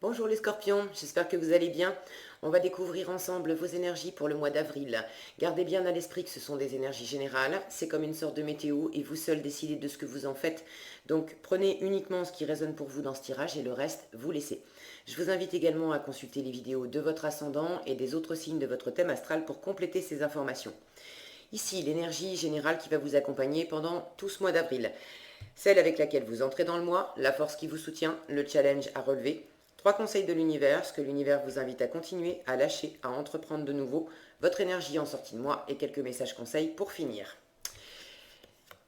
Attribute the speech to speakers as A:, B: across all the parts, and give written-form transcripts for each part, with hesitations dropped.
A: Bonjour les scorpions, j'espère que vous allez bien. On va découvrir ensemble vos énergies pour le mois d'avril. Gardez bien à l'esprit que ce sont des énergies générales, c'est comme une sorte de météo et vous seul décidez de ce que vous en faites. Donc prenez uniquement ce qui résonne pour vous dans ce tirage et le reste, vous laissez. Je vous invite également à consulter les vidéos de votre ascendant et des autres signes de votre thème astral pour compléter ces informations. Ici, l'énergie générale qui va vous accompagner pendant tout ce mois d'avril. Celle avec laquelle vous entrez dans le mois, la force qui vous soutient, le challenge à relever. 3 conseils de l'univers, ce que l'univers vous invite à continuer, à lâcher, à entreprendre de nouveau, votre énergie en sortie de mois et quelques messages conseils pour finir.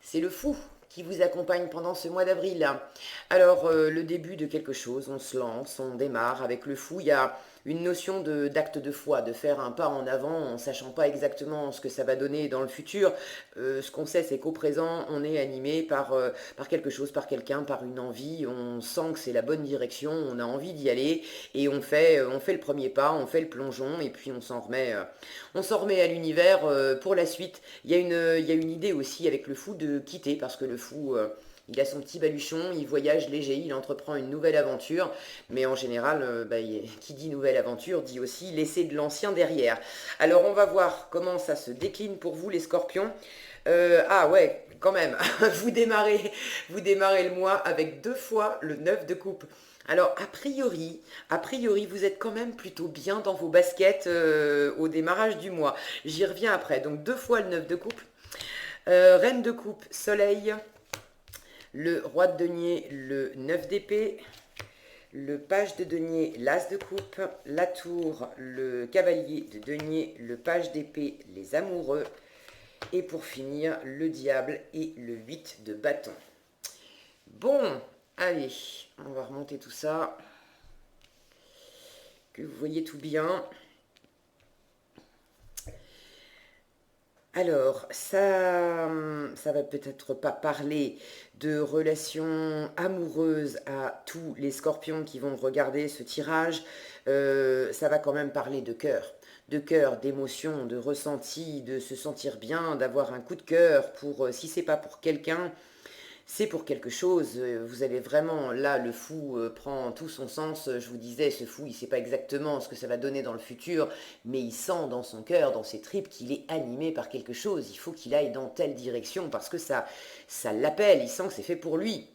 A: C'est le fou qui vous accompagne pendant ce mois d'avril. Alors, le début de quelque chose, on se lance, on démarre. Avec le fou, il y a une notion d'acte de foi, de faire un pas en avant en sachant pas exactement ce que ça va donner dans le futur. Ce qu'on sait, c'est qu'au présent, on est animé par quelque chose, par quelqu'un, par une envie. On sent que c'est la bonne direction, on a envie d'y aller et on fait le premier pas, on fait le plongeon et puis on s'en remet à l'univers pour la suite. Il y a une idée aussi avec le fou de quitter parce que le fou, il a son petit baluchon, il voyage léger, il entreprend une nouvelle aventure, mais en général, qui dit nouvelle aventure dit aussi laisser de l'ancien derrière. Alors on va voir comment ça se décline pour vous les scorpions. Ah ouais, quand même, vous démarrez le mois avec 2 fois le 9 de coupe. Alors, a priori, vous êtes quand même plutôt bien dans vos baskets au démarrage du mois. J'y reviens après. Donc, 2 fois le 9 de coupe. Reine de coupe, soleil. Le roi de denier, le 9 d'épée. Le page de denier, l'as de coupe. La tour, le cavalier de denier. Le page d'épée, les amoureux. Et pour finir, le diable et le 8 de bâton. Bon, allez, on va remonter tout ça. Que vous voyez tout bien. Alors, ça va peut-être pas parler de relations amoureuses à tous les scorpions qui vont regarder ce tirage. Ça va quand même parler de cœur, d'émotion, de ressenti, de se sentir bien, d'avoir un coup de cœur pour, si c'est pas pour quelqu'un, c'est pour quelque chose. Vous avez vraiment, là, le fou prend tout son sens. Je vous disais, ce fou, il ne sait pas exactement ce que ça va donner dans le futur, mais il sent dans son cœur, dans ses tripes, qu'il est animé par quelque chose. Il faut qu'il aille dans telle direction parce que ça l'appelle. Il sent que c'est fait pour lui.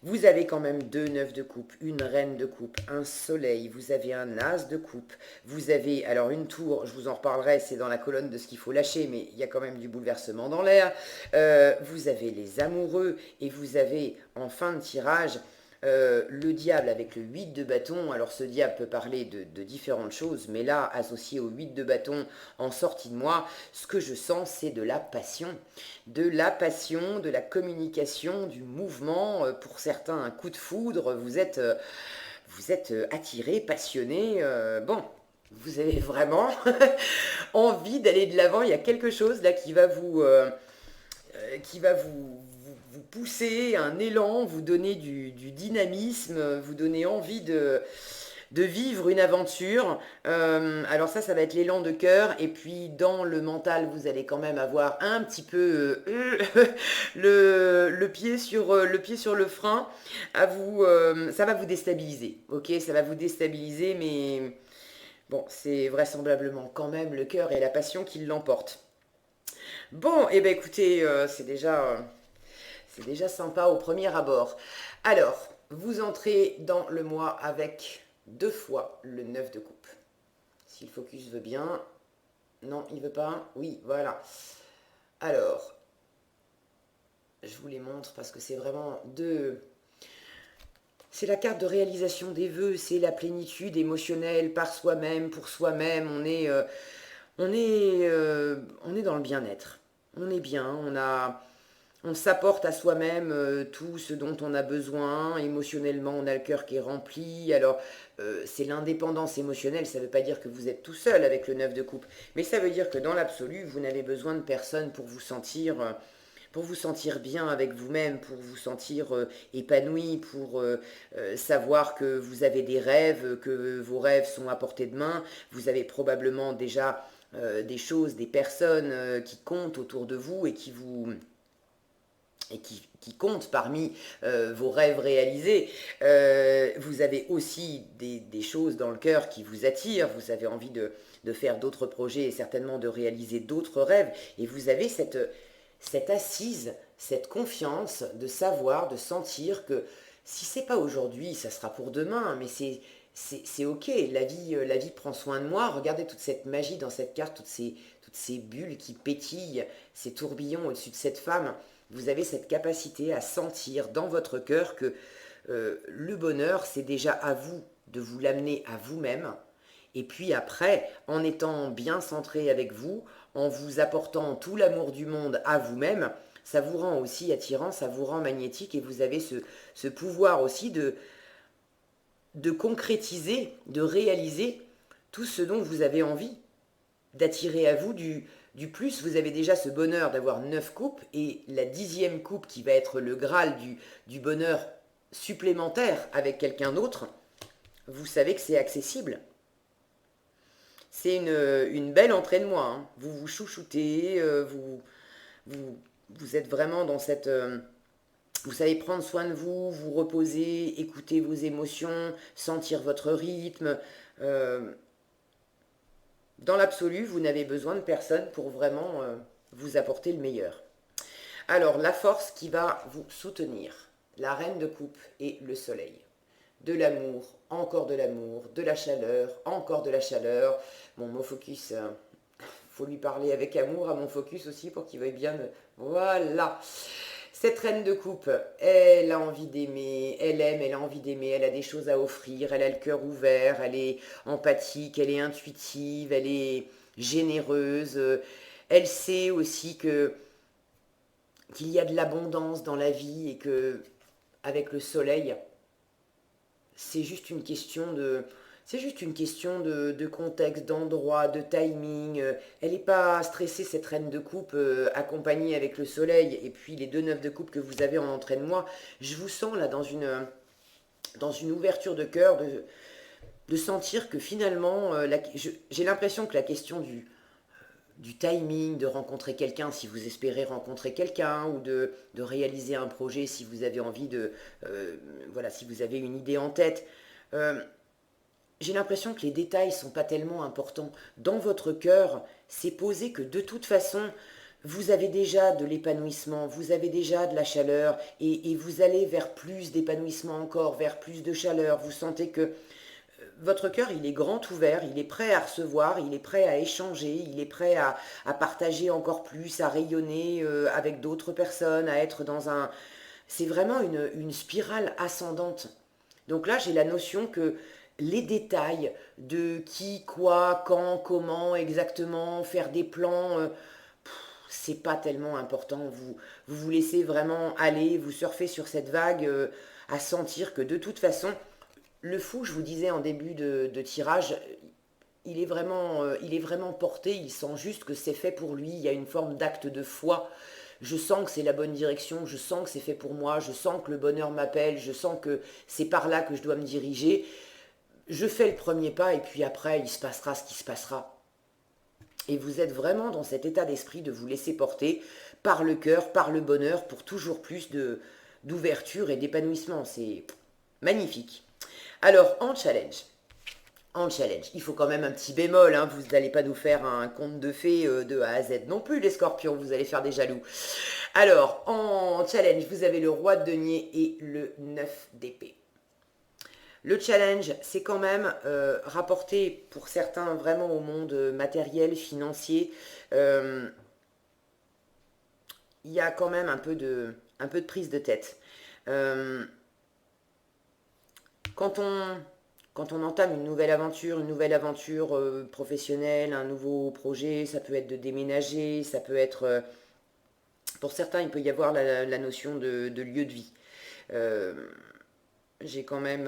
A: Vous avez quand même 2 9 de coupe, une reine de coupe, un soleil, vous avez un as de coupe, vous avez, alors une tour, je vous en reparlerai, c'est dans la colonne de ce qu'il faut lâcher, mais il y a quand même du bouleversement dans l'air. Vous avez les amoureux et vous avez en fin de tirage le diable avec le 8 de bâton. Alors ce diable peut parler de différentes choses, mais là, associé au 8 de bâton en sortie de moi, ce que je sens, c'est de la passion. De la passion, de la communication, du mouvement. Pour certains, un coup de foudre. Vous êtes attiré, passionné. Bon, vous avez vraiment envie d'aller de l'avant. Il y a quelque chose là qui va vous pousser, un élan, vous donner du dynamisme, vous donner envie de vivre une aventure. Alors ça va être l'élan de cœur. Et puis dans le mental, vous allez quand même avoir un petit peu le pied sur le frein. Ça va vous déstabiliser. Ok, ça va vous déstabiliser, mais bon, c'est vraisemblablement quand même le cœur et la passion qui l'emportent. Bon, et eh ben écoutez, c'est déjà sympa au premier abord. Alors, vous entrez dans le mois avec 2 fois le 9 de coupe. Si le focus veut bien. Non, il veut pas. Oui, voilà. Alors, je vous les montre parce que c'est vraiment deux. C'est la carte de réalisation des vœux, c'est la plénitude émotionnelle par soi-même, pour soi-même. On est dans le bien-être. On est bien, on s'apporte à soi-même tout ce dont on a besoin. Émotionnellement, on a le cœur qui est rempli. Alors, c'est l'indépendance émotionnelle. Ça ne veut pas dire que vous êtes tout seul avec le 9 de coupe. Mais ça veut dire que dans l'absolu, vous n'avez besoin de personne pour vous sentir bien avec vous-même, pour vous sentir épanoui, pour savoir que vous avez des rêves, que vos rêves sont à portée de main. Vous avez probablement déjà des choses, des personnes qui comptent autour de vous et et qui compte parmi vos rêves réalisés, vous avez aussi des choses dans le cœur qui vous attirent, vous avez envie de faire d'autres projets et certainement de réaliser d'autres rêves, et vous avez cette assise, cette confiance de savoir, de sentir que si c'est pas aujourd'hui, ça sera pour demain, mais c'est ok, la vie prend soin de moi. Regardez toute cette magie dans cette carte, toutes ces bulles qui pétillent, ces tourbillons au-dessus de cette femme. Vous avez cette capacité à sentir dans votre cœur que le bonheur, c'est déjà à vous de vous l'amener à vous-même. Et puis après, en étant bien centré avec vous, en vous apportant tout l'amour du monde à vous-même, ça vous rend aussi attirant, ça vous rend magnétique et vous avez ce pouvoir aussi de concrétiser, de réaliser tout ce dont vous avez envie, d'attirer à vous du plus. Vous avez déjà ce bonheur d'avoir 9 coupes et la 10e coupe qui va être le Graal du bonheur supplémentaire avec quelqu'un d'autre. Vous savez que c'est accessible. C'est une belle entrée de moi, hein. Vous vous chouchoutez, vous, vous êtes vraiment dans cette... vous savez prendre soin de vous, vous reposer, écouter vos émotions, sentir votre rythme. Euh, dans l'absolu, vous n'avez besoin de personne pour vraiment vous apporter le meilleur. Alors, la force qui va vous soutenir, la reine de coupe et le soleil. De l'amour, encore de la chaleur, encore de la chaleur. Bon, mon focus, faut lui parler avec amour à mon focus aussi pour qu'il veuille bien me... Voilà. Cette reine de coupe, elle a envie d'aimer, elle aime, elle a envie d'aimer, elle a des choses à offrir, elle a le cœur ouvert, elle est empathique, elle est intuitive, elle est généreuse. Elle sait aussi que qu'il y a de l'abondance dans la vie et que avec le soleil, c'est juste une question de de contexte, d'endroit, de timing. Elle n'est pas stressée, cette reine de coupe, accompagnée avec le soleil. Et puis les 2 neufs de coupe que vous avez en entraînement, je vous sens là dans une ouverture de cœur, de sentir que finalement, j'ai l'impression que la question du timing, de rencontrer quelqu'un si vous espérez rencontrer quelqu'un, ou de réaliser un projet si vous avez envie voilà, si vous avez une idée en tête. Euh, j'ai l'impression que les détails sont pas tellement importants. Dans votre cœur, c'est posé que de toute façon, vous avez déjà de l'épanouissement, vous avez déjà de la chaleur, et vous allez vers plus d'épanouissement encore, vers plus de chaleur. Vous sentez que votre cœur, il est grand ouvert, il est prêt à recevoir, il est prêt à échanger, il est prêt à partager encore plus, à rayonner avec d'autres personnes, à être dans un... C'est vraiment une spirale ascendante. Donc là, j'ai la notion que les détails de qui, quoi, quand, comment, exactement, faire des plans, c'est pas tellement important. Vous laissez vraiment aller, vous surfez sur cette vague, à sentir que de toute façon, le fou, je vous disais en début de tirage, il est vraiment porté, il sent juste que c'est fait pour lui, il y a une forme d'acte de foi. Je sens que c'est la bonne direction, je sens que c'est fait pour moi, je sens que le bonheur m'appelle, je sens que c'est par là que je dois me diriger. Je fais le premier pas et puis après, il se passera ce qui se passera. Et vous êtes vraiment dans cet état d'esprit de vous laisser porter par le cœur, par le bonheur, pour toujours plus d'ouverture et d'épanouissement. C'est magnifique. Alors, en challenge, il faut quand même un petit bémol, hein, vous n'allez pas nous faire un conte de fées de A à Z non plus, les scorpions, vous allez faire des jaloux. Alors, en challenge, vous avez le roi de denier et le 9 d'épée. Le challenge, c'est quand même rapporté pour certains vraiment au monde matériel, financier. Euh, il y a quand même un peu de prise de tête. Euh, quand on, quand on entame une nouvelle aventure professionnelle, un nouveau projet, ça peut être de déménager, ça peut être... pour certains, il peut y avoir la notion de lieu de vie. Euh, j'ai quand même...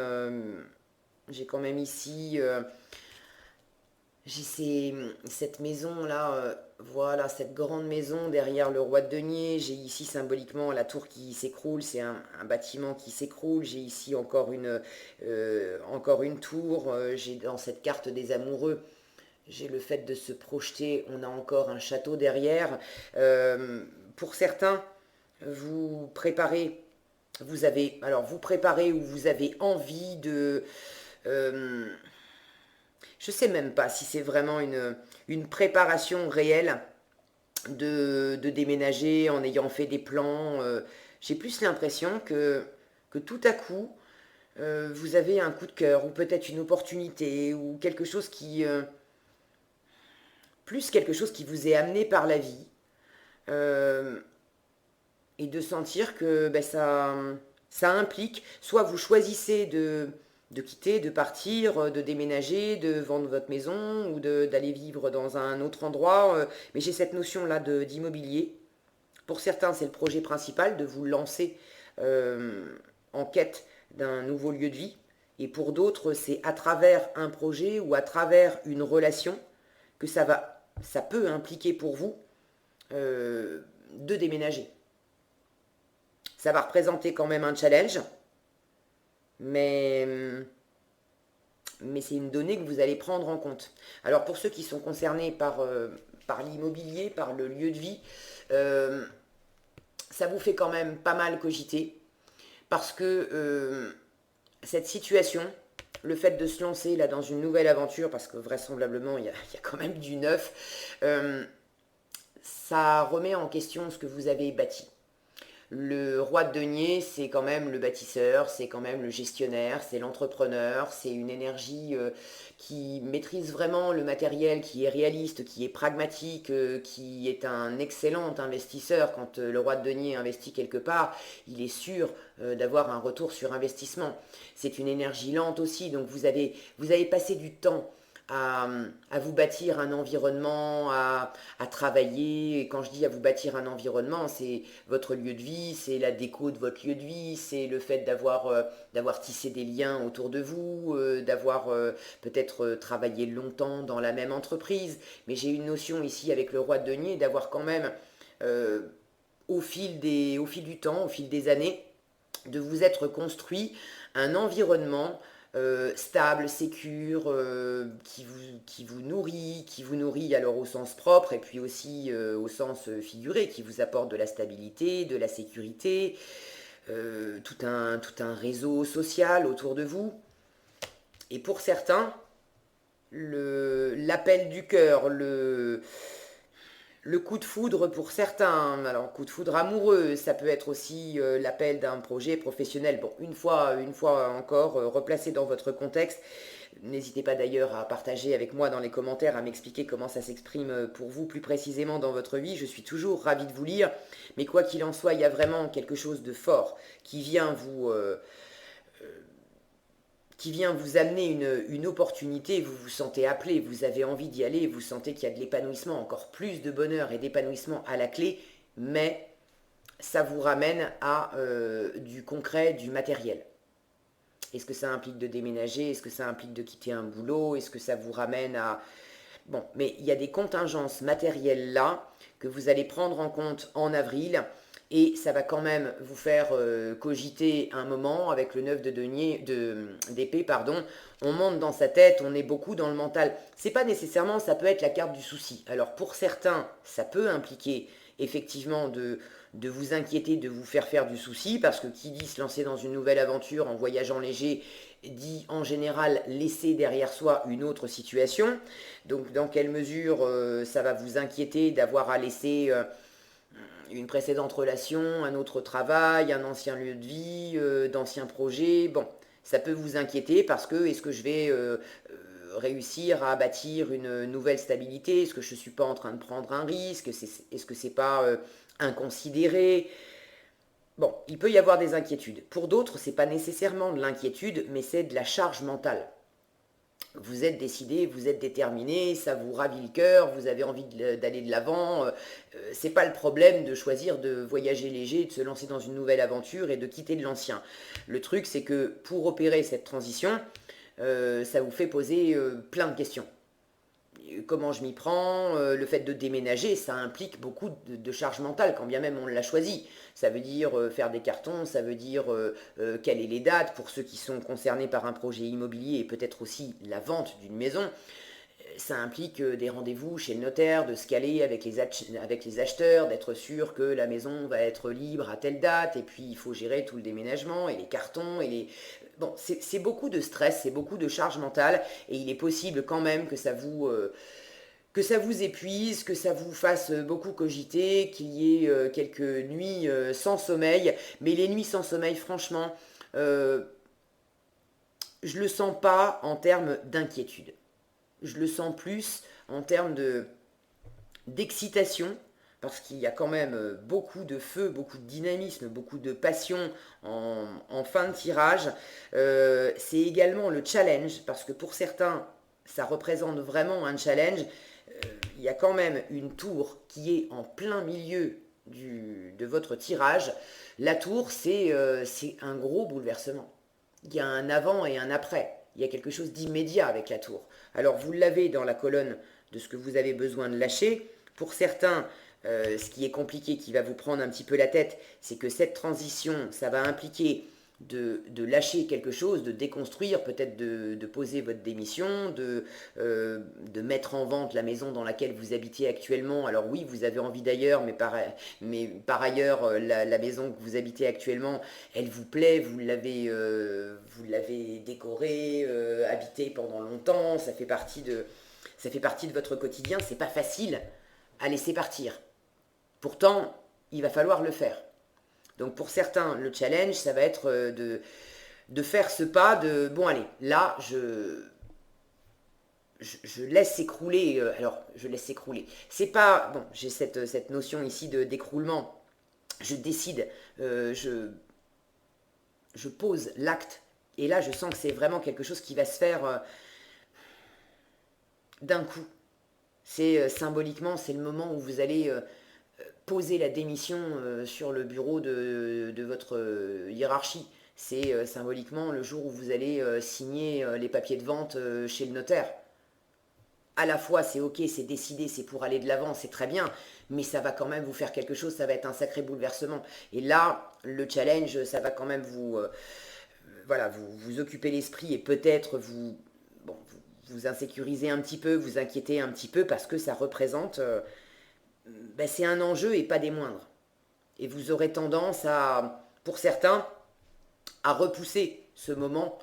A: j'ai quand même ici... j'ai cette maison-là, voilà, cette grande maison derrière le roi de denier. J'ai ici symboliquement la tour qui s'écroule, c'est un bâtiment qui s'écroule. J'ai ici encore une tour. J'ai dans cette carte des amoureux, j'ai le fait de se projeter. On a encore un château derrière. Pour certains, vous préparez, vous préparez ou vous avez envie de... euh, je sais même pas si c'est vraiment une préparation réelle de déménager en ayant fait des plans. J'ai plus l'impression que tout à coup, vous avez un coup de cœur ou peut-être une opportunité ou quelque chose plus quelque chose qui vous est amené par la vie. euh, et de sentir que ben, ça implique, soit vous choisissez de quitter, de partir, de déménager, de vendre votre maison ou d'aller vivre dans un autre endroit. Mais j'ai cette notion-là d'immobilier. Pour certains, c'est le projet principal de vous lancer euh, en quête d'un nouveau lieu de vie. Et pour d'autres, c'est à travers un projet ou à travers une relation que ça peut impliquer pour vous de déménager. Ça va représenter quand même un challenge, mais, mais c'est une donnée que vous allez prendre en compte. Alors pour ceux qui sont concernés par l'immobilier, par le lieu de vie, euh, ça vous fait quand même pas mal cogiter, parce que cette situation, le fait de se lancer là dans une nouvelle aventure, parce que vraisemblablement il y a quand même du neuf, ça remet en question ce que vous avez bâti. Le roi de denier, c'est quand même le bâtisseur, c'est quand même le gestionnaire, c'est l'entrepreneur, c'est une énergie qui maîtrise vraiment le matériel, qui est réaliste, qui est pragmatique, qui est un excellent investisseur. Quand le roi de denier investit quelque part, il est sûr d'avoir un retour sur investissement. C'est une énergie lente aussi, donc vous avez passé du temps à, à vous bâtir un environnement, à travailler. Et quand je dis à vous bâtir un environnement, c'est votre lieu de vie, c'est la déco de votre lieu de vie, c'est le fait d'avoir tissé des liens autour de vous, d'avoir peut-être travaillé longtemps dans la même entreprise. Mais j'ai une notion ici avec le roi de denier d'avoir quand même, euh, au fil du temps, au fil des années, de vous être construit un environnement stable, sécure, qui vous nourrit alors au sens propre et puis aussi au sens figuré, qui vous apporte de la stabilité, de la sécurité, tout un réseau social autour de vous. Et pour certains, l'appel du cœur, le coup de foudre pour certains, alors coup de foudre amoureux, ça peut être aussi l'appel d'un projet professionnel. Bon, une fois encore, replacé dans votre contexte. N'hésitez pas d'ailleurs à partager avec moi dans les commentaires, à m'expliquer comment ça s'exprime pour vous plus précisément dans votre vie. Je suis toujours ravie de vous lire, mais quoi qu'il en soit, il y a vraiment quelque chose de fort qui vient vous amener une opportunité, vous vous sentez appelé, vous avez envie d'y aller, vous sentez qu'il y a de l'épanouissement, encore plus de bonheur et d'épanouissement à la clé, mais ça vous ramène à du concret, du matériel. Est-ce que ça implique de déménager? Est-ce que ça implique de quitter un boulot? Est-ce que ça vous ramène à... Bon, mais il y a des contingences matérielles là que vous allez prendre en compte en avril et ça va quand même vous faire cogiter un moment avec le 9 de denier d'épée, pardon. On monte dans sa tête, on est beaucoup dans le mental. C'est pas nécessairement, ça peut être la carte du souci. Alors pour certains, ça peut impliquer effectivement de vous inquiéter, de vous faire du souci, parce que qui dit se lancer dans une nouvelle aventure en voyageant léger, dit en général laisser derrière soi une autre situation. Donc dans quelle mesure ça va vous inquiéter d'avoir à laisser une précédente relation, un autre travail, un ancien lieu de vie, d'anciens projets. Bon, ça peut vous inquiéter parce que est-ce que je vais réussir à bâtir une nouvelle stabilité? Est-ce que je ne suis pas en train de prendre un risque? Est-ce que c'est pas inconsidéré? Bon, il peut y avoir des inquiétudes. Pour d'autres, c'est pas nécessairement de l'inquiétude, mais c'est de la charge mentale. Vous êtes décidé, vous êtes déterminé, ça vous ravit le cœur, vous avez envie d'aller de l'avant. C'est pas le problème de choisir de voyager léger, de se lancer dans une nouvelle aventure et de quitter de l'ancien. Le truc, c'est que pour opérer cette transition, ça vous fait poser plein de questions. Comment je m'y prends, le fait de déménager, ça implique beaucoup de charge mentale, quand bien même on l'a choisi. Ça veut dire faire des cartons, ça veut dire quelles sont les dates pour ceux qui sont concernés par un projet immobilier et peut-être aussi la vente d'une maison. Ça implique des rendez-vous chez le notaire, de se caler avec avec les acheteurs, d'être sûr que la maison va être libre à telle date, et puis il faut gérer tout le déménagement, et les cartons, et les... Bon, c'est beaucoup de stress, c'est beaucoup de charge mentale, et il est possible quand même que ça vous épuise, que ça vous fasse beaucoup cogiter, qu'il y ait quelques nuits sans sommeil. Mais les nuits sans sommeil, franchement, je le sens pas en termes d'inquiétude. Je le sens plus en termes d'excitation, parce qu'il y a quand même beaucoup de feu, beaucoup de dynamisme, beaucoup de passion en fin de tirage. C'est également le challenge, parce que pour certains, ça représente vraiment un challenge. Il y a quand même une tour qui est en plein milieu de votre tirage. La tour, c'est un gros bouleversement. Il y a un avant et un après. Il y a quelque chose d'immédiat avec la tour. Alors vous l'avez dans la colonne de ce que vous avez besoin de lâcher. Pour certains, ce qui est compliqué, qui va vous prendre un petit peu la tête, c'est que cette transition, ça va impliquer de lâcher quelque chose, de déconstruire, peut-être de poser votre démission, de mettre en vente la maison dans laquelle vous habitez actuellement. Alors oui, vous avez envie d'ailleurs, mais par ailleurs, la maison que vous habitez actuellement, elle vous plaît, vous l'avez décorée, habitée pendant longtemps, ça fait partie de votre quotidien, c'est pas facile à laisser partir. Pourtant, il va falloir le faire. Donc pour certains, le challenge, ça va être de faire ce pas de, bon allez, là, je laisse s'écrouler, alors je laisse s'écrouler. C'est pas, bon, j'ai cette notion ici d'écroulement, je décide, je pose l'acte, et là je sens que c'est vraiment quelque chose qui va se faire d'un coup. C'est symboliquement, c'est le moment où vous allez poser la démission sur le bureau de votre hiérarchie. C'est symboliquement le jour où vous allez signer les papiers de vente chez le notaire. À la fois, c'est ok, c'est décidé, c'est pour aller de l'avant, c'est très bien, mais ça va quand même vous faire quelque chose, ça va être un sacré bouleversement. Et là, le challenge, ça va quand même voilà, vous occuper l'esprit et peut-être bon, vous insécuriser un petit peu, vous inquiéter un petit peu parce que ça représente ben, c'est un enjeu et pas des moindres. Et vous aurez tendance à, pour certains, à repousser ce moment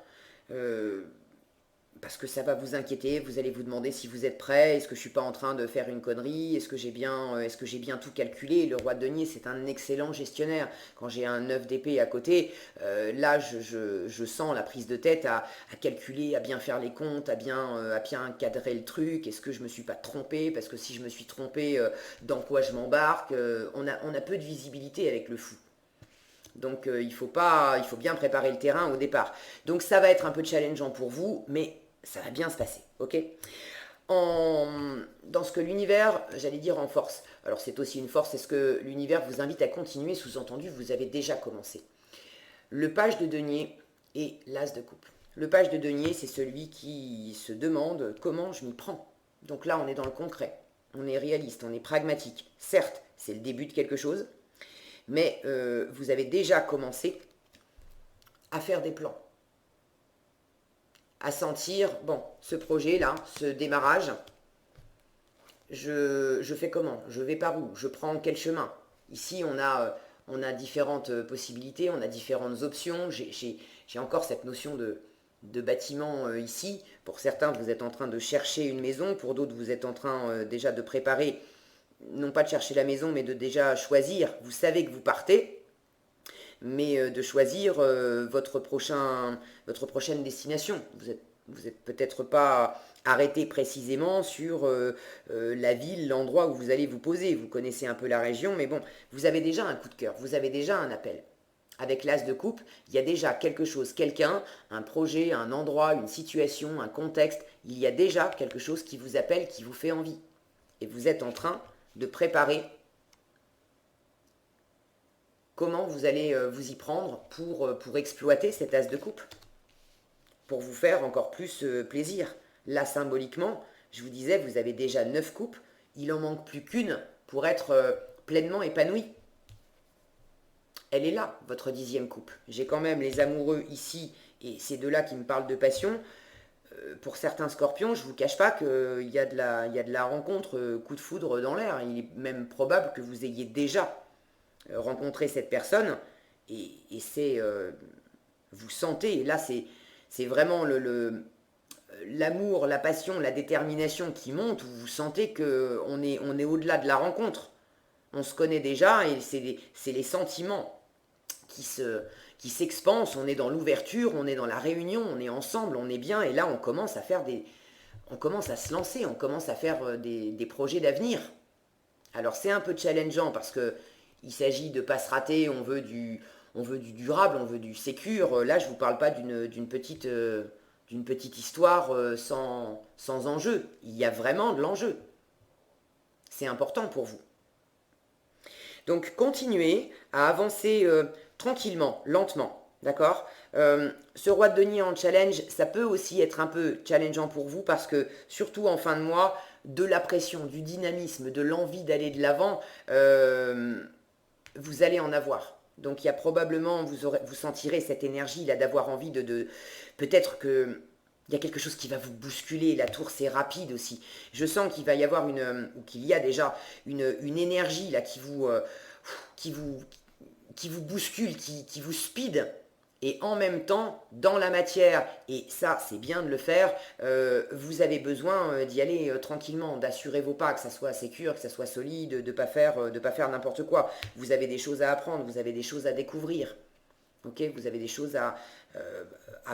A: parce que ça va vous inquiéter. Vous allez vous demander si vous êtes prêt. Est-ce que je suis pas en train de faire une connerie? Est-ce que j'ai bien tout calculé? Le roi de denier, c'est un excellent gestionnaire. Quand j'ai un 9 d'épée à côté, là, je sens la prise de tête à calculer, à bien faire les comptes, à bien cadrer le truc. Est-ce que je me suis pas trompé? Parce que si je me suis trompé, dans quoi je m'embarque? On a peu de visibilité avec le fou. Donc il faut bien préparer le terrain au départ. Donc ça va être un peu challengeant pour vous, mais ça va bien se passer, ok? Dans ce que l'univers, j'allais dire en force, alors c'est aussi une force, c'est ce que l'univers vous invite à continuer, sous-entendu, vous avez déjà commencé. Le page de denier et l'as de coupe. Le page de denier, c'est celui qui se demande comment je m'y prends. Donc là, on est dans le concret, on est réaliste, on est pragmatique. Certes, c'est le début de quelque chose, mais vous avez déjà commencé à faire des plans, à sentir, bon, ce projet-là, ce démarrage, je fais comment? Je vais par où? Je prends quel chemin? Ici, on a différentes possibilités, on a différentes options. J'ai encore cette notion de bâtiment ici. Pour certains, vous êtes en train de chercher une maison. Pour d'autres, vous êtes en train déjà de préparer, non pas de chercher la maison, mais de déjà choisir. Vous savez que vous partez, mais de choisir votre prochaine destination. Vous êtes peut-être pas arrêté précisément sur la ville, l'endroit où vous allez vous poser. Vous connaissez un peu la région, mais bon, vous avez déjà un coup de cœur, vous avez déjà un appel. Avec l'as de coupe, il y a déjà quelque chose, quelqu'un, un projet, un endroit, une situation, un contexte. Il y a déjà quelque chose qui vous appelle, qui vous fait envie. Et vous êtes en train de préparer comment vous allez vous y prendre pour exploiter cet as de coupe, pour vous faire encore plus plaisir. Là, symboliquement, je vous disais, vous avez déjà 9 coupes, il en manque plus qu'une pour être pleinement épanoui. Elle est là, votre 10e coupe. J'ai quand même les amoureux ici, et c'est de là qui me parlent de passion. pour certains scorpions, je ne vous cache pas qu'il y a de la rencontre coup de foudre dans l'air. Il est même probable que vous ayez déjà rencontré cette personne et c'est vous sentez, et là c'est vraiment l'amour, la passion, la détermination qui monte, vous sentez on est au-delà de la rencontre. On se connaît déjà et c'est les sentiments qui s'expansent, on est dans l'ouverture, on est dans la réunion, on est ensemble, on est bien, et là on commence à faire on commence à se lancer, on commence à faire des projets d'avenir. Alors c'est un peu challengeant parce que il s'agit de pas se rater, on veut du durable, on veut du sécure. Là je vous parle pas d'une petite histoire sans enjeu. Il y a vraiment de l'enjeu. C'est important pour vous. Donc continuez à avancer tranquillement, lentement, d'accord. Ce roi de denier en challenge, ça peut aussi être un peu challengeant pour vous parce que surtout en fin de mois, de la pression, du dynamisme, de l'envie d'aller de l'avant, vous allez en avoir. Donc il y a probablement, vous sentirez cette énergie là d'avoir envie peut-être que il y a quelque chose qui va vous bousculer. La tour, c'est rapide aussi. Je sens qu'il va y avoir ou qu'il y a déjà une énergie là qui vous, qui vous bouscule, qui vous speed. Et en même temps, dans la matière, et ça, c'est bien de le faire, vous avez besoin d'y aller tranquillement, d'assurer vos pas, que ça soit sécure, que ça soit solide, de pas faire n'importe quoi. Vous avez des choses à apprendre, vous avez des choses à découvrir. Okay, vous avez des choses à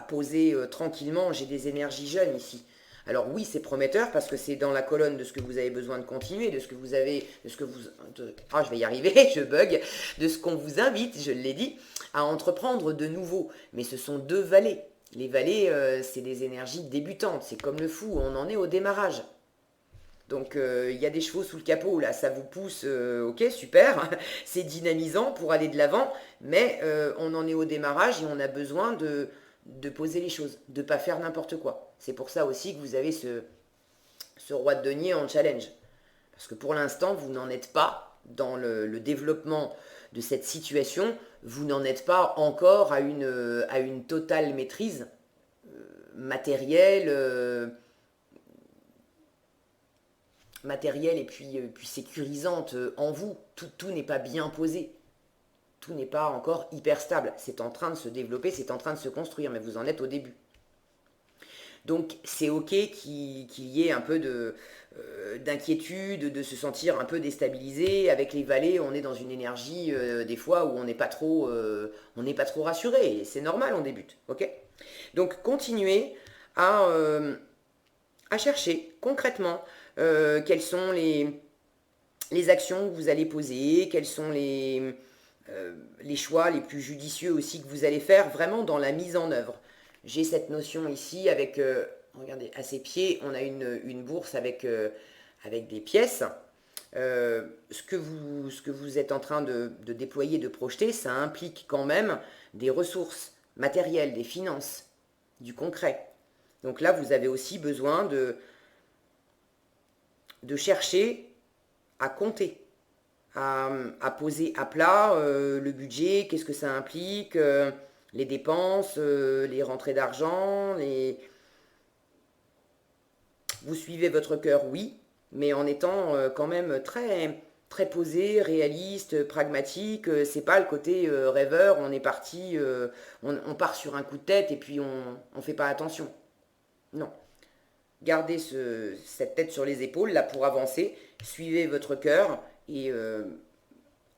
A: poser tranquillement. J'ai des énergies jeunes ici. Alors oui, c'est prometteur parce que c'est dans la colonne de ce que vous avez besoin de continuer, de ce que vous avez, je vais y arriver, je bug, de ce qu'on vous invite, je l'ai dit, à entreprendre de nouveau. Mais ce sont deux vallées. Les vallées, c'est des énergies débutantes. C'est comme le fou, on en est au démarrage. Donc il y a des chevaux sous le capot, là, ça vous pousse, ok, super, c'est dynamisant pour aller de l'avant, mais on en est au démarrage et on a besoin de poser les choses, de ne pas faire n'importe quoi. C'est pour ça aussi que vous avez ce roi de denier en challenge. Parce que pour l'instant, vous n'en êtes pas dans le développement de cette situation, vous n'en êtes pas encore à une totale maîtrise matérielle, et puis sécurisante en vous. Tout n'est pas bien posé. Tout n'est pas encore hyper stable. C'est en train de se développer, c'est en train de se construire, mais vous en êtes au début. Donc c'est ok qu'il y ait un peu d'inquiétude, de se sentir un peu déstabilisé. Avec les vallées, on est dans une énergie des fois où on n'est pas trop rassuré. C'est normal, on débute, ok. Donc continuez à chercher concrètement quelles sont les actions que vous allez poser, quels sont les choix les plus judicieux aussi que vous allez faire vraiment dans la mise en œuvre. J'ai cette notion ici avec, regardez, à ses pieds, on a une bourse avec des pièces. Ce que vous êtes en train de déployer, de projeter, ça implique quand même des ressources matérielles, des finances, du concret. Donc là, vous avez aussi besoin de chercher à compter, à poser à plat le budget, qu'est-ce que ça implique, les dépenses, les rentrées d'argent, Vous suivez votre cœur, oui, mais en étant quand même très, très posé, réaliste, pragmatique. C'est pas le côté rêveur, on est parti, on part sur un coup de tête et puis on fait pas attention. Non. Gardez cette tête sur les épaules là pour avancer, suivez votre cœur et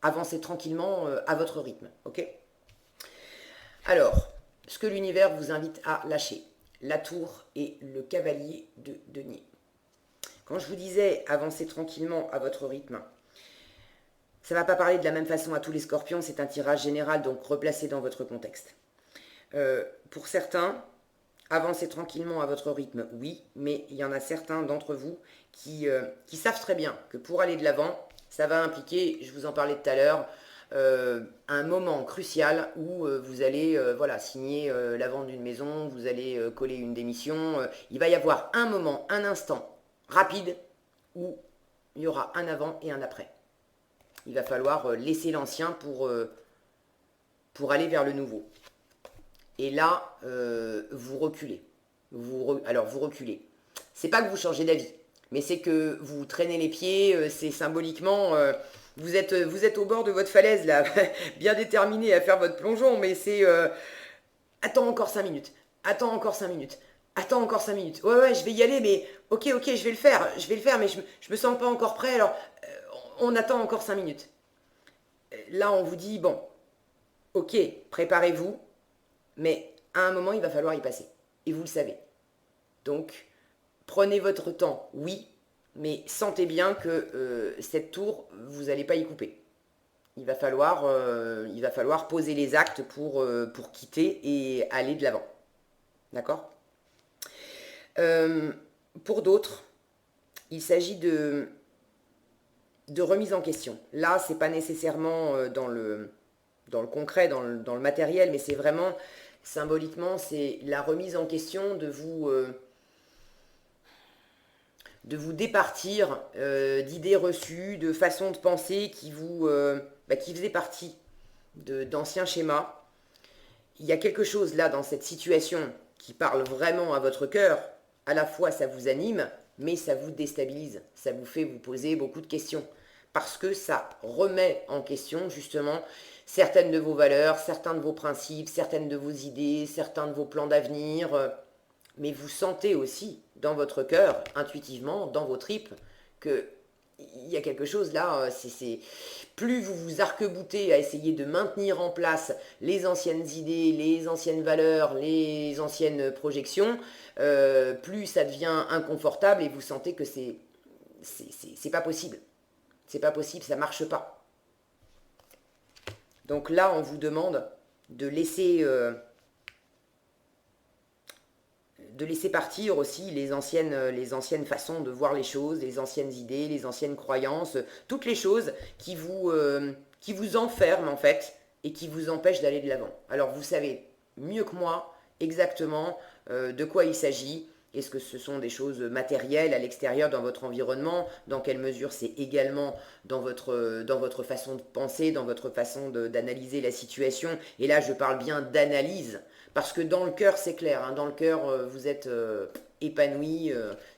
A: avancez tranquillement à votre rythme, ok. Alors, ce que l'univers vous invite à lâcher, la tour et le cavalier de denier. Quand je vous disais avancez tranquillement à votre rythme, ça ne va pas parler de la même façon à tous les scorpions, c'est un tirage général, donc replacez dans votre contexte. Pour certains, avancez tranquillement à votre rythme, oui, mais il y en a certains d'entre vous qui savent très bien que pour aller de l'avant, ça va impliquer, je vous en parlais tout à l'heure, un moment crucial où vous allez signer la vente d'une maison, vous allez coller une démission. Il va y avoir un moment, un instant rapide où il y aura un avant et un après. Il va falloir laisser l'ancien pour aller vers le nouveau. Et là, vous reculez. alors vous reculez. C'est pas que vous changez d'avis, mais c'est que vous traînez les pieds, c'est symboliquement, vous êtes au bord de votre falaise là, bien déterminé à faire votre plongeon, mais c'est attends encore 5 minutes, attends encore 5 minutes, attends encore 5 minutes. Ouais, ouais, je vais y aller, mais ok, je vais le faire, mais je me sens pas encore prêt, alors on attend encore 5 minutes. Là, on vous dit, bon, ok, préparez-vous, mais à un moment, il va falloir y passer. Et vous le savez. Donc, prenez votre temps, oui, mais sentez bien que cette tour, vous n'allez pas y couper. Il va falloir poser les actes pour quitter et aller de l'avant. D'accord. Pour d'autres, il s'agit de remise en question. Là, c'est pas nécessairement dans le concret, dans le matériel, mais c'est vraiment, symboliquement, c'est la remise en question de vous départir d'idées reçues, de façons de penser qui faisaient partie d'anciens schémas. Il y a quelque chose là dans cette situation qui parle vraiment à votre cœur. À la fois ça vous anime, mais ça vous déstabilise. Ça vous fait vous poser beaucoup de questions. Parce que ça remet en question justement certaines de vos valeurs, certains de vos principes, certaines de vos idées, certains de vos plans d'avenir. Mais vous sentez aussi dans votre cœur, intuitivement, dans vos tripes, que il y a quelque chose là, plus vous vous arc-boutez à essayer de maintenir en place les anciennes idées, les anciennes valeurs, les anciennes projections, plus ça devient inconfortable et vous sentez que c'est pas possible. C'est pas possible, ça marche pas. Donc là, on vous demande de laisser partir aussi les anciennes façons de voir les choses, les anciennes idées, les anciennes croyances, toutes les choses qui vous enferment en fait et qui vous empêchent d'aller de l'avant. Alors vous savez mieux que moi exactement de quoi il s'agit. Est-ce que ce sont des choses matérielles à l'extérieur dans votre environnement? Dans quelle mesure c'est également dans votre façon de penser, dans votre façon d'analyser la situation? Et là, je parle bien d'analyse, parce que dans le cœur, c'est clair. Hein, dans le cœur, vous êtes épanoui.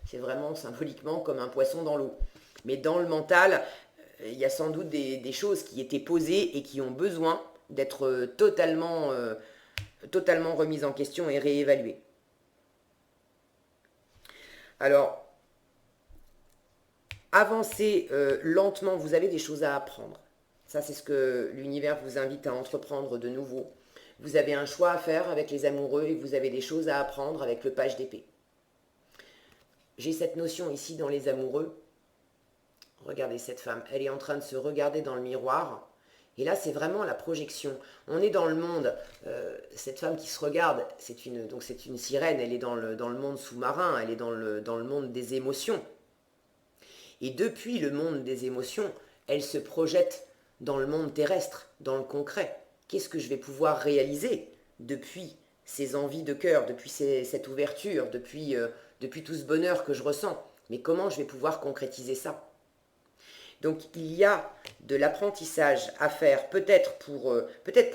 A: C'est vraiment symboliquement comme un poisson dans l'eau. Mais dans le mental, il y a sans doute des choses qui étaient posées et qui ont besoin d'être totalement remises en question et réévaluées. Alors, avancez lentement, vous avez des choses à apprendre. Ça, c'est ce que l'univers vous invite à entreprendre de nouveau. Vous avez un choix à faire avec les amoureux et vous avez des choses à apprendre avec le page d'épée. J'ai cette notion ici dans les amoureux. Regardez cette femme, elle est en train de se regarder dans le miroir. Et là, c'est vraiment la projection. On est dans le monde. Cette femme qui se regarde, c'est une sirène. Elle est dans le monde sous-marin. Elle est dans le monde des émotions. Et depuis le monde des émotions, elle se projette dans le monde terrestre, dans le concret. Qu'est-ce que je vais pouvoir réaliser depuis ces envies de cœur, depuis cette ouverture, depuis tout ce bonheur que je ressens? Mais comment je vais pouvoir concrétiser ça? Donc il y a de l'apprentissage à faire, peut-être pour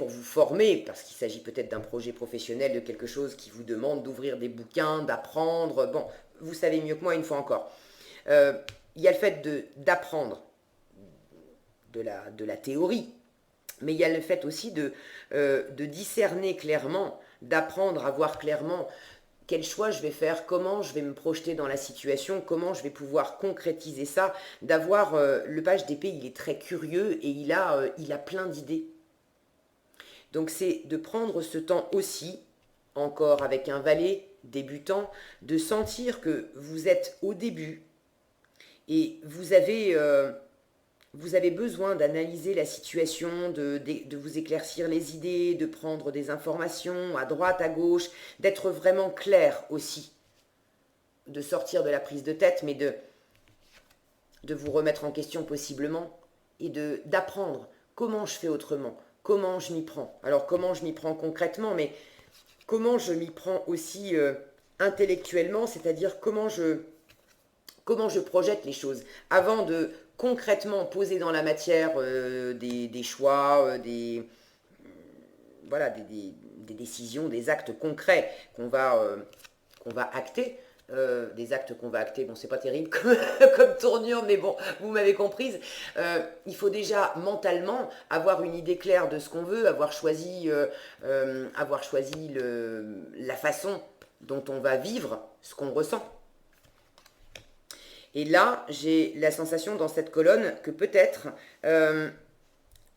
A: vous former, parce qu'il s'agit peut-être d'un projet professionnel, de quelque chose qui vous demande d'ouvrir des bouquins, d'apprendre. Bon, vous savez mieux que moi une fois encore. Il y a le fait d'apprendre de la théorie, mais il y a le fait aussi de discerner clairement, d'apprendre à voir clairement quel choix je vais faire, comment je vais me projeter dans la situation, comment je vais pouvoir concrétiser ça, d'avoir le page d'épée, il est très curieux et il a plein d'idées. Donc c'est de prendre ce temps aussi, encore avec un valet débutant, de sentir que vous êtes au début et vous avez besoin d'analyser la situation, de vous éclaircir les idées, de prendre des informations à droite, à gauche, d'être vraiment clair aussi, de sortir de la prise de tête, mais de vous remettre en question possiblement et d'apprendre comment je fais autrement, comment je m'y prends. Alors comment je m'y prends concrètement, mais comment je m'y prends aussi intellectuellement, c'est-à-dire comment je projette les choses avant de concrètement poser dans la matière des choix, des décisions, des actes concrets qu'on va qu'on va acter. Des actes qu'on va acter, bon c'est pas terrible comme tournure, mais bon, vous m'avez comprise. Il faut déjà mentalement avoir une idée claire de ce qu'on veut, avoir choisi la façon dont on va vivre ce qu'on ressent. Et là, j'ai la sensation dans cette colonne que peut-être,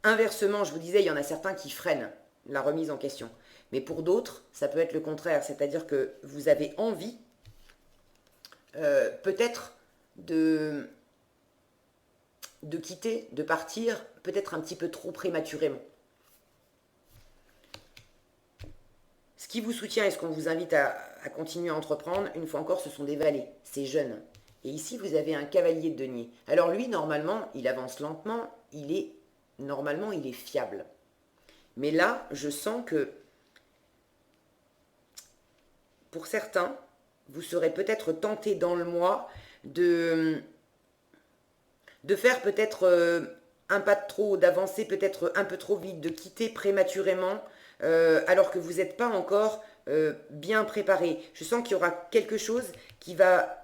A: inversement, je vous disais, il y en a certains qui freinent la remise en question. Mais pour d'autres, ça peut être le contraire, c'est-à-dire que vous avez envie peut-être de quitter, de partir, peut-être un petit peu trop prématurément. Ce qui vous soutient et ce qu'on vous invite à continuer à entreprendre, une fois encore, ce sont des valets, c'est jeune. Et ici, vous avez un cavalier de denier. Alors lui, normalement, il avance lentement, normalement, il est fiable. Mais là, je sens que, pour certains, vous serez peut-être tenté dans le mois de faire peut-être un pas de trop, d'avancer peut-être un peu trop vite, de quitter prématurément, alors que vous n'êtes pas encore bien préparé. Je sens qu'il y aura quelque chose qui va,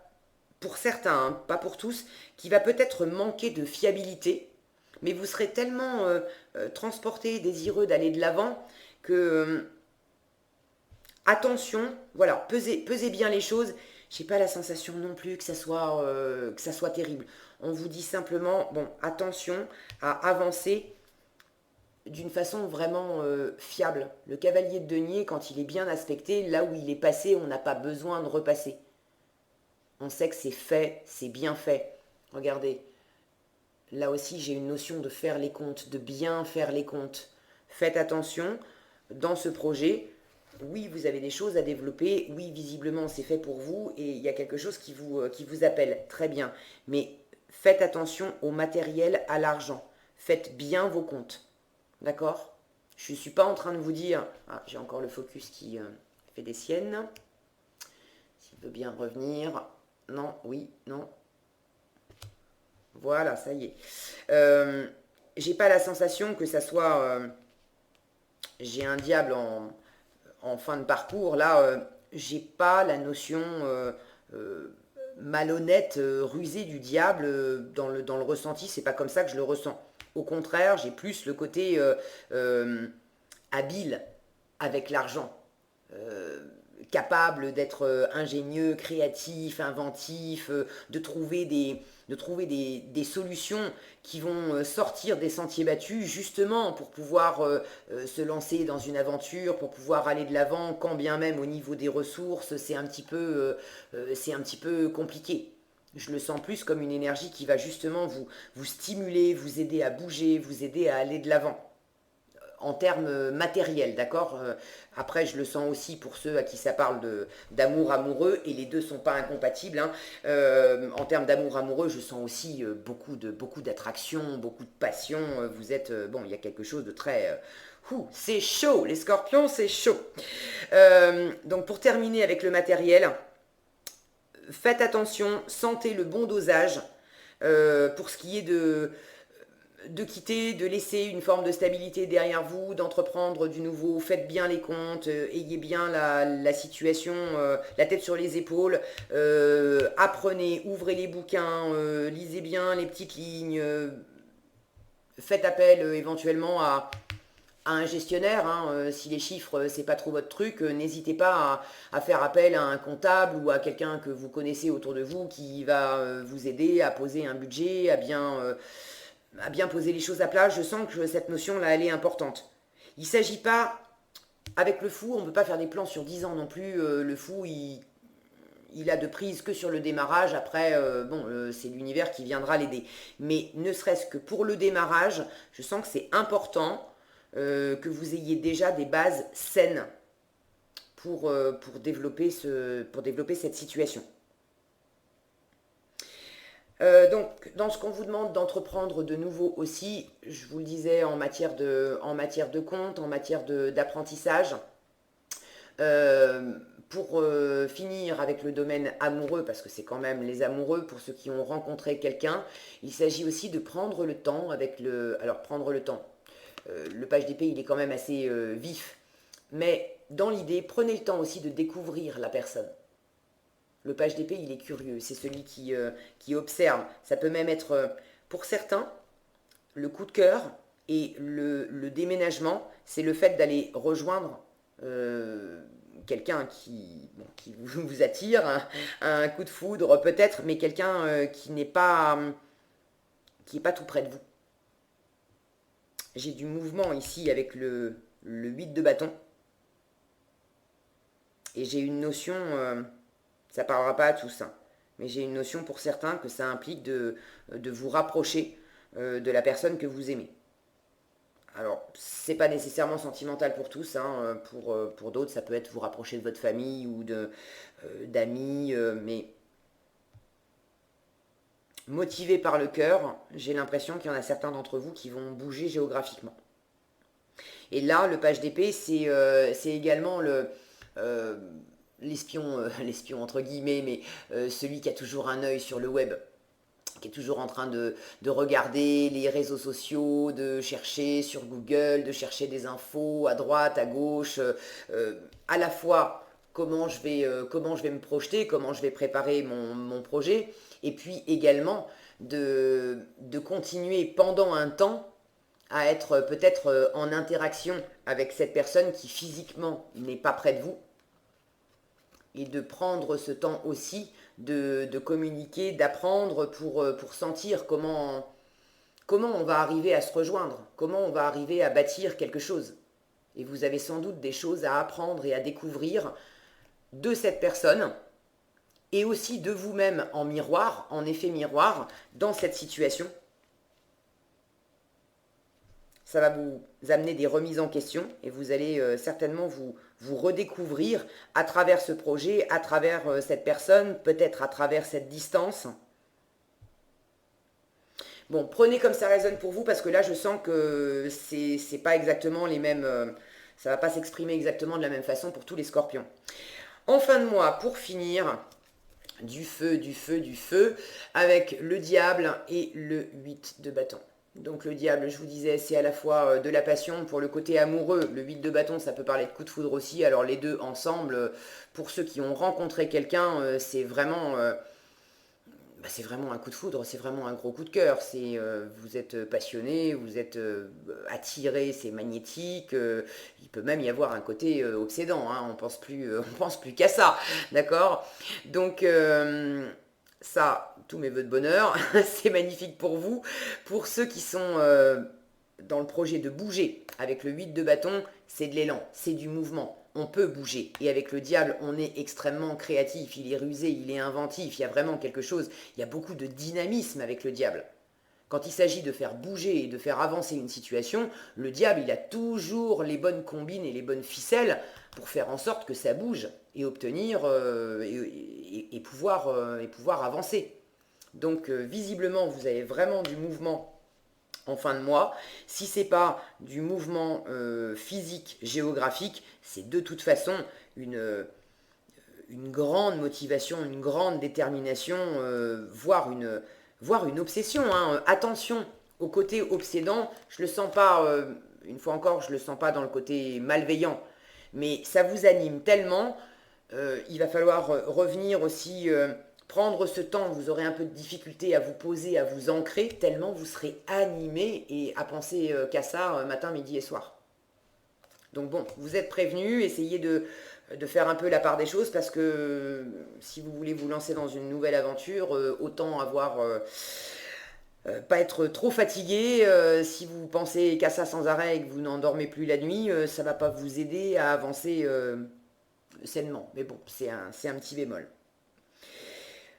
A: pour certains, hein, pas pour tous, qui va peut-être manquer de fiabilité, mais vous serez tellement transporté, désireux d'aller de l'avant que... attention, voilà, pesez bien les choses. J'ai pas la sensation non plus que ça soit terrible. On vous dit simplement, bon, attention à avancer d'une façon vraiment fiable. Le cavalier de denier, quand il est bien aspecté, là où il est passé, on n'a pas besoin de repasser. On sait que c'est fait, c'est bien fait. Regardez, là aussi j'ai une notion de faire les comptes, de bien faire les comptes. Faites attention, dans ce projet, oui, vous avez des choses à développer, oui, visiblement c'est fait pour vous et il y a quelque chose qui vous appelle, très bien. Mais faites attention au matériel, à l'argent. Faites bien vos comptes, d'accord? Je ne suis pas en train de vous dire... Ah, j'ai encore le focus qui fait des siennes. S'il veut bien revenir... Non, oui, non. Voilà, ça y est. J'ai pas la sensation que ça soit... j'ai un diable en fin de parcours. Là, j'ai pas la notion malhonnête, rusée du diable dans le ressenti. C'est pas comme ça que je le ressens. Au contraire, j'ai plus le côté habile avec l'argent. Capable d'être ingénieux, créatif, inventif, de trouver des solutions qui vont sortir des sentiers battus, justement pour pouvoir se lancer dans une aventure, pour pouvoir aller de l'avant, quand bien même au niveau des ressources, c'est un petit peu compliqué. Je le sens plus comme une énergie qui va justement vous stimuler, vous aider à bouger, vous aider à aller de l'avant en termes matériels, d'accord. Après, je le sens aussi pour ceux à qui ça parle d'amour amoureux, et les deux sont pas incompatibles, hein. En termes d'amour amoureux, je sens aussi beaucoup d'attraction, beaucoup de passion. Vous êtes... bon, il y a quelque chose de très... c'est chaud, les scorpions, c'est chaud. Donc, pour terminer avec le matériel, faites attention, sentez le bon dosage pour ce qui est de quitter, de laisser une forme de stabilité derrière vous, d'entreprendre du nouveau, faites bien les comptes, ayez bien la situation, la tête sur les épaules, apprenez, ouvrez les bouquins, lisez bien les petites lignes, faites appel éventuellement à un gestionnaire, hein, si les chiffres c'est pas trop votre truc, n'hésitez pas à faire appel à un comptable ou à quelqu'un que vous connaissez autour de vous qui va vous aider à poser un budget, à bien poser les choses à plat. Je sens que cette notion-là, elle est importante. Il ne s'agit pas, avec le fou, on ne peut pas faire des plans sur 10 ans non plus. Le fou, il a de prise que sur le démarrage. Après, c'est l'univers qui viendra l'aider. Mais ne serait-ce que pour le démarrage, je sens que c'est important que vous ayez déjà des bases saines pour développer cette situation. Donc, dans ce qu'on vous demande d'entreprendre de nouveau aussi, je vous le disais, en matière de compte, en matière d'apprentissage, pour finir avec le domaine amoureux, parce que c'est quand même les amoureux, pour ceux qui ont rencontré quelqu'un, il s'agit aussi de prendre le temps alors, prendre le temps. Le page d'épée, il est quand même assez vif, mais dans l'idée, prenez le temps aussi de découvrir la personne. Le page d'épée, il est curieux, c'est celui qui observe. Ça peut même être, pour certains, le coup de cœur et le déménagement, c'est le fait d'aller rejoindre quelqu'un qui vous attire, un coup de foudre peut-être, mais quelqu'un qui n'est pas tout près de vous. J'ai du mouvement ici avec le 8 de bâton. Et j'ai une notion, ça ne parlera pas à tous, hein, mais j'ai une notion pour certains que ça implique de vous rapprocher de la personne que vous aimez. Alors, c'est pas nécessairement sentimental pour tous, hein, pour d'autres, ça peut être vous rapprocher de votre famille ou d'amis, mais motivé par le cœur, j'ai l'impression qu'il y en a certains d'entre vous qui vont bouger géographiquement. Et là, le page d'épée, c'est également l'espion, l'espion entre guillemets, mais celui qui a toujours un œil sur le web, qui est toujours en train de regarder les réseaux sociaux, de chercher sur Google, de chercher des infos à droite, à gauche, à la fois comment je vais me projeter, comment je vais préparer mon projet, et puis également de continuer pendant un temps à être peut-être en interaction avec cette personne qui physiquement n'est pas près de vous, et de prendre ce temps aussi de communiquer, d'apprendre pour sentir comment on va arriver à se rejoindre, comment on va arriver à bâtir quelque chose. Et vous avez sans doute des choses à apprendre et à découvrir de cette personne, et aussi de vous-même en miroir, en effet miroir, dans cette situation. Ça va vous amener des remises en question et vous allez certainement vous redécouvrir à travers ce projet, à travers cette personne, peut-être à travers cette distance. Bon, prenez comme ça résonne pour vous parce que là, je sens que c'est pas exactement les mêmes... ça va pas s'exprimer exactement de la même façon pour tous les scorpions. En fin de mois, pour finir, du feu, du feu, du feu, avec le diable et le 8 de bâton. Donc le diable, je vous disais, c'est à la fois de la passion pour le côté amoureux. Le 8 de bâton, ça peut parler de coup de foudre aussi. Alors les deux ensemble, pour ceux qui ont rencontré quelqu'un, c'est vraiment un coup de foudre, c'est vraiment un gros coup de cœur. Vous êtes passionné, vous êtes attiré, c'est magnétique. Il peut même y avoir un côté obsédant, hein, on pense plus qu'à ça, d'accord. Donc ça, tous mes voeux de bonheur, c'est magnifique pour vous. Pour ceux qui sont dans le projet de bouger, avec le 8 de bâton, c'est de l'élan, c'est du mouvement. On peut bouger. Et avec le diable, on est extrêmement créatif, il est rusé, il est inventif, il y a vraiment quelque chose, il y a beaucoup de dynamisme avec le diable. Quand il s'agit de faire bouger et de faire avancer une situation, le diable, il a toujours les bonnes combines et les bonnes ficelles pour faire en sorte que ça bouge et obtenir et pouvoir avancer. Donc visiblement, vous avez vraiment du mouvement en fin de mois. Si c'est pas du mouvement physique, géographique, c'est de toute façon une grande motivation, une grande détermination, voire une obsession, hein. Attention au côté obsédant, je le sens pas, une fois encore, je le sens pas dans le côté malveillant, mais ça vous anime tellement, il va falloir revenir aussi, prendre ce temps, vous aurez un peu de difficulté à vous poser, à vous ancrer, tellement vous serez animé et à penser qu'à ça matin, midi et soir. Donc bon, vous êtes prévenus, essayez de faire un peu la part des choses parce que si vous voulez vous lancer dans une nouvelle aventure, autant pas être trop fatigué. Si vous pensez qu'à ça sans arrêt et que vous n'endormez plus la nuit, ça va pas vous aider à avancer sainement. Mais bon, c'est un petit bémol.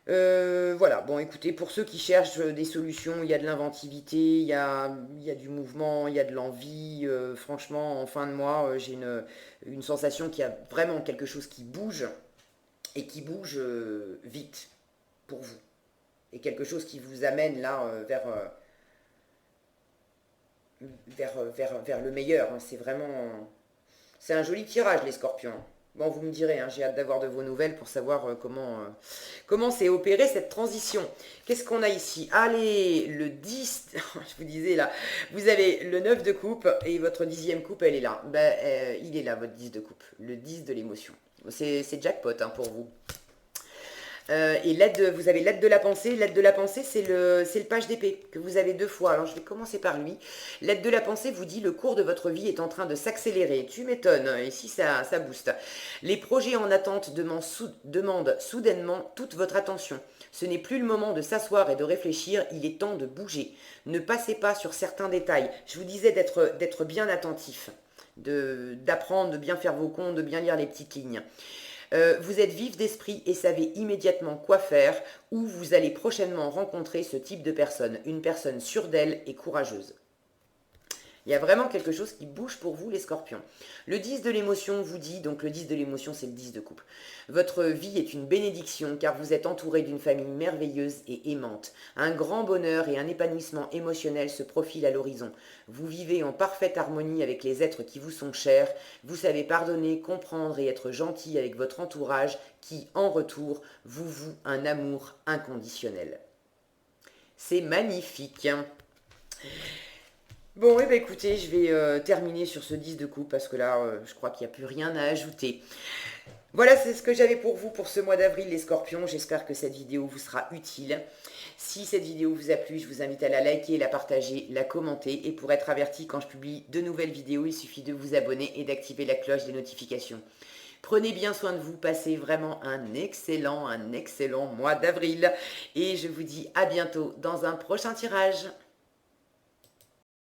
A: Voilà, bon écoutez, pour ceux qui cherchent des solutions, il y a de l'inventivité, il y a du mouvement, il y a de l'envie. Franchement, en fin de mois, j'ai une sensation qu'il y a vraiment quelque chose qui bouge et qui bouge vite pour vous. Et quelque chose qui vous amène là vers le meilleur, hein. C'est un joli tirage, les scorpions. Bon, vous me direz, hein, j'ai hâte d'avoir de vos nouvelles pour savoir comment s'est opérée cette transition. Qu'est-ce qu'on a ici? Allez, le 10, je vous disais là, vous avez le 9 de coupe et votre 10e coupe, elle est là. Il est là, votre 10 de coupe, le 10 de l'émotion. C'est jackpot, hein, pour vous. Et vous avez l'aide de la pensée. L'aide de la pensée, c'est le page d'épée que vous avez 2 fois. Alors, je vais commencer par lui. L'aide de la pensée vous dit: le cours de votre vie est en train de s'accélérer. Tu m'étonnes. Ici, ça booste. Les projets en attente demandent soudainement toute votre attention. Ce n'est plus le moment de s'asseoir et de réfléchir. Il est temps de bouger. Ne passez pas sur certains détails. Je vous disais d'être bien attentif, d'apprendre, de bien faire vos comptes, de bien lire les petites lignes. Vous êtes vif d'esprit et savez immédiatement quoi faire, ou vous allez prochainement rencontrer ce type de personne, une personne sûre d'elle et courageuse. Il y a vraiment quelque chose qui bouge pour vous, les scorpions. Le 10 de l'émotion vous dit, donc le 10 de l'émotion, c'est le 10 de coupe. Votre vie est une bénédiction car vous êtes entouré d'une famille merveilleuse et aimante. Un grand bonheur et un épanouissement émotionnel se profilent à l'horizon. Vous vivez en parfaite harmonie avec les êtres qui vous sont chers. Vous savez pardonner, comprendre et être gentil avec votre entourage qui, en retour, vous voue un amour inconditionnel. C'est magnifique. Bon, eh ben, écoutez, je vais terminer sur ce 10 de coupe parce que là, je crois qu'il n'y a plus rien à ajouter. Voilà, c'est ce que j'avais pour vous pour ce mois d'avril, les scorpions. J'espère que cette vidéo vous sera utile. Si cette vidéo vous a plu, je vous invite à la liker, la partager, la commenter. Et pour être averti quand je publie de nouvelles vidéos, il suffit de vous abonner et d'activer la cloche des notifications. Prenez bien soin de vous, passez vraiment un excellent mois d'avril. Et je vous dis à bientôt dans un prochain tirage.